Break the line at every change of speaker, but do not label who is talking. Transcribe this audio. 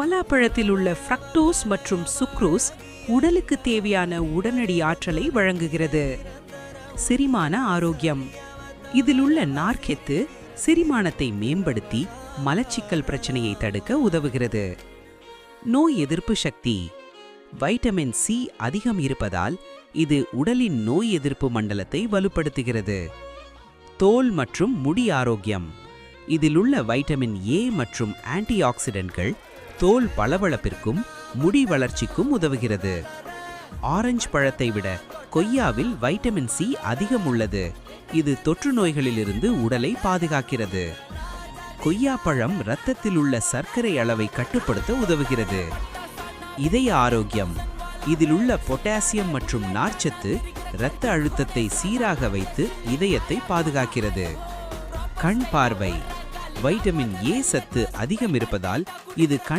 பலாப்பழத்தில் உள்ள ஃப்ரக்டோஸ் மற்றும் சுக்ரோஸ் உடலுக்கு தேவையான உடனடி ஆற்றலை வழங்குகிறது. செரிமான ஆரோக்கியம். இதில் உள்ள நார்ச்சத்து செரிமானத்தை மேம்படுத்தி மலச்சிக்கல் பிரச்சனையை தடுக்க உதவுகிறது. நோய் எதிர்ப்பு சக்தி. வைட்டமின் சி அதிகம் இருப்பதால் இது உடலின் நோய் எதிர்ப்பு மண்டலத்தை வலுப்படுத்துகிறது. தோல் மற்றும் முடி ஆரோக்கியம். இதில் உள்ள வைட்டமின் ஏ மற்றும் ஆன்டி ஆக்சிடென்ட்கள் தோல் பளபளப்பிற்கும் முடி வளர்ச்சிக்கும் உதவுகிறது. ஆரஞ்சு பழத்தை விட கொய்யாவில் வைட்டமின் சி அதிகம் உள்ளது. இது தொற்று நோய்களிலிருந்து உடலை பாதுகாக்கிறது. கொய்யா பழம் இரத்தத்தில் உள்ள சர்க்கரை அளவை கட்டுப்படுத்த உதவுகிறது. இதய ஆரோக்கியம். இதில் உள்ள பொட்டாசியம் மற்றும் நார்ச்சத்து இரத்த அழுத்தத்தை சீராக வைத்து இதயத்தை பாதுகாக்கிறது. கண் பார்வை. வைட்டமின் ஏ சத்து அதிகம் இருப்பதால் இது